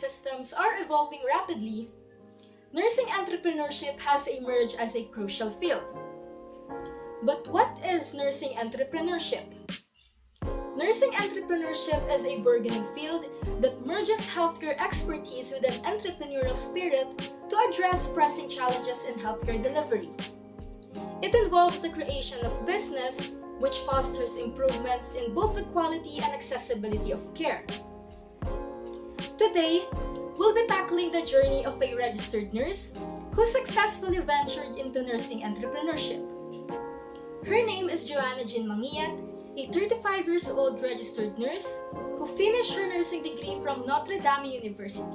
systems are evolving rapidly, nursing entrepreneurship has emerged as a crucial field. But what is nursing entrepreneurship? Nursing entrepreneurship is a burgeoning field that merges healthcare expertise with an entrepreneurial spirit to address pressing challenges in healthcare delivery. It involves the creation of business, which fosters improvements in both the quality and accessibility of care. Today, we'll be tackling the journey of a registered nurse who successfully ventured into nursing entrepreneurship. Her name is Johanne a 35 years old registered nurse who finished her nursing degree from Notre Dame University.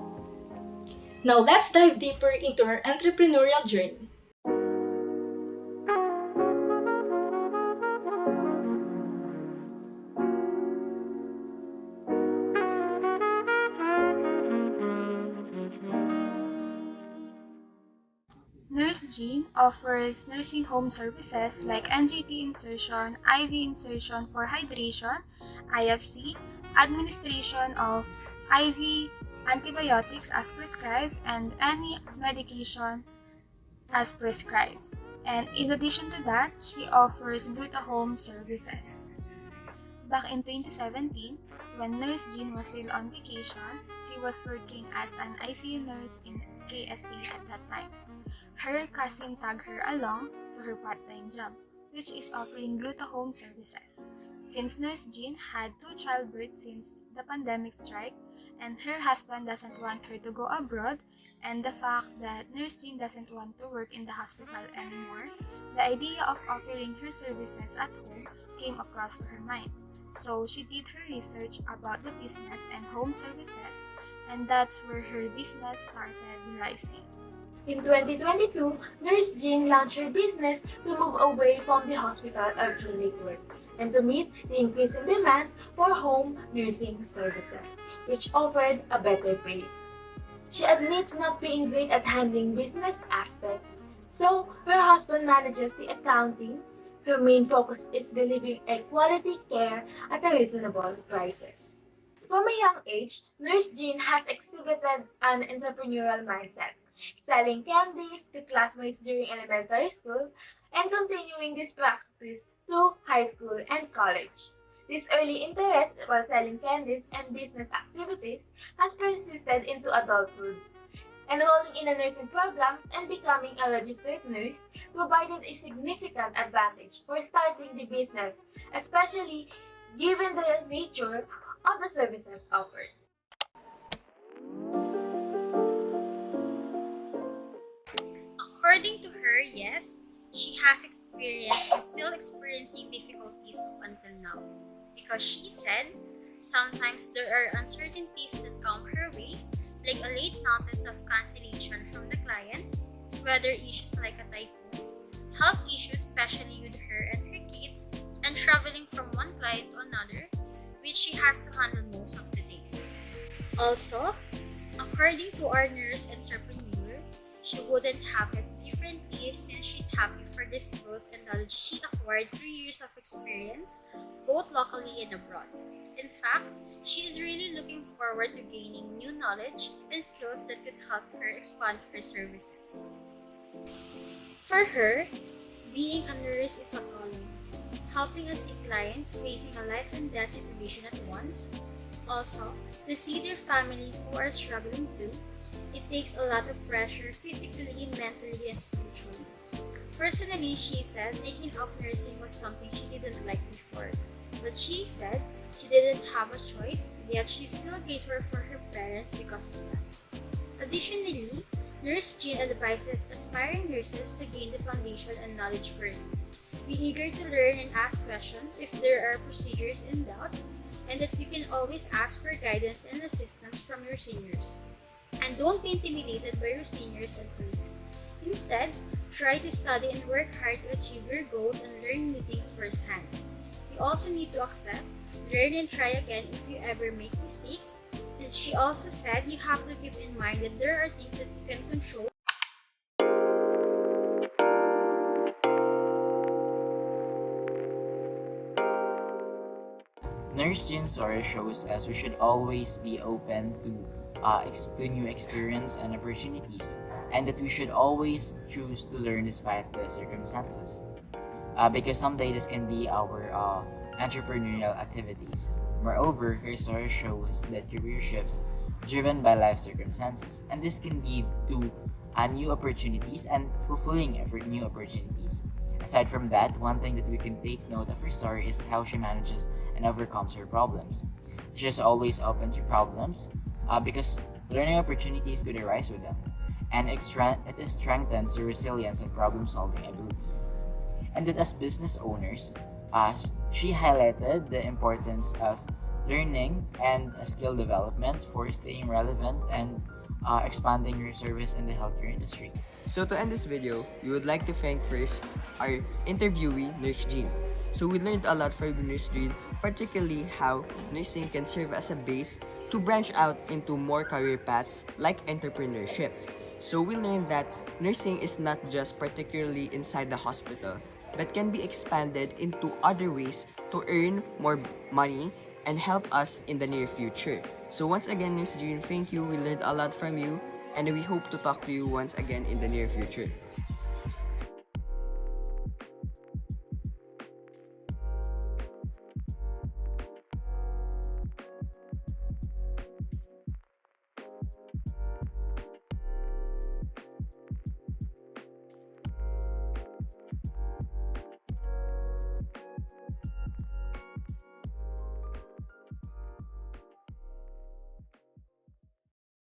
Now let's dive deeper into her entrepreneurial journey. Nurse Jean offers nursing home services like NGT insertion, IV insertion for hydration, IFC, administration of IV antibiotics as prescribed, and any medication as prescribed. And in addition to that, she offers gluta-home services. Back in 2017, when Nurse Jean was still on vacation, she was working as an ICU nurse in KSA at that time. Her cousin tagged her along to her part-time job, which is offering gluta-home services. Since Nurse Jean had 2 childbirths since the pandemic strike, and her husband doesn't want her to go abroad, and the fact that Nurse Jean doesn't want to work in the hospital anymore, the idea of offering her services at home came across to her mind. So she did her research about the business and home services, and that's where her business started rising. In 2022, Nurse Jean launched her business to move away from the hospital or clinic work and to meet the increasing demands for home nursing services, which offered a better pay. She admits not being great at handling business aspect, so her husband manages the accounting. Her main focus is delivering a quality care at a reasonable prices. From a young age, Nurse Jean has exhibited an entrepreneurial mindset, selling candies to classmates during elementary school and continuing this practice to high school and college. This early interest while selling candies and business activities has persisted into adulthood. Enrolling in a nursing programs and becoming a registered nurse provided a significant advantage for starting the business, especially given the nature of the services offered. According to her, yes, she has experienced and still experiencing difficulties up until now. Because she said, sometimes there are uncertainties that come her way, like a late notice of cancellation from the client, weather issues like a typhoon, health issues especially with her and her kids, and traveling from one client to another, which she has to handle most of the days. Also, according to our nurse entrepreneur, she wouldn't have it differently since she's happy for the skills and knowledge she acquired through years of experience, both locally and abroad. In fact, she is really looking forward to gaining new knowledge and skills that could help her expand her services. For her, being a nurse is a calling, helping a sick client facing a life and death situation at once. Also, to see their family who are struggling too, it takes a lot of pressure physically, mentally, and spiritually. Personally, she said taking up nursing was something she didn't like before, but she said she didn't have a choice, yet she's still grateful for her parents because of that. Additionally, Nurse Jean advises aspiring nurses to gain the foundation and knowledge first. Be eager to learn and ask questions if there are procedures in doubt, and that you can always ask for guidance and assistance from your seniors. And don't be intimidated by your seniors and colleagues. Instead, try to study and work hard to achieve your goals and learn new things firsthand. You also need to accept, learn, and try again if you ever make mistakes. And she also said you have to keep in mind that there are things that you can control. Nurse Jean's story shows us we should always be open to to new experience and opportunities, and that we should always choose to learn despite the circumstances. Because someday this can be our entrepreneurial activities. Moreover, her story shows that career shifts driven by life circumstances, and this can lead to new opportunities and fulfilling for new opportunities. Aside from that, one thing that we can take note of her story is how she manages and overcomes her problems. She is always open to problems because learning opportunities could arise with them, and it strengthens the resilience and problem solving abilities. And that as business owners, she highlighted the importance of learning and skill development for staying relevant and expanding your service in the healthcare industry. So to end this video, we would like to thank first our interviewee, Nurse Jean. So we learned a lot from Nurse Jean, particularly how nursing can serve as a base to branch out into more career paths like entrepreneurship. So we learned that nursing is not just particularly inside the hospital, but can be expanded into other ways to earn more money and help us in the near future. So once again, Nurse Jean, thank you. We learned a lot from you, and we hope to talk to you once again in the near future.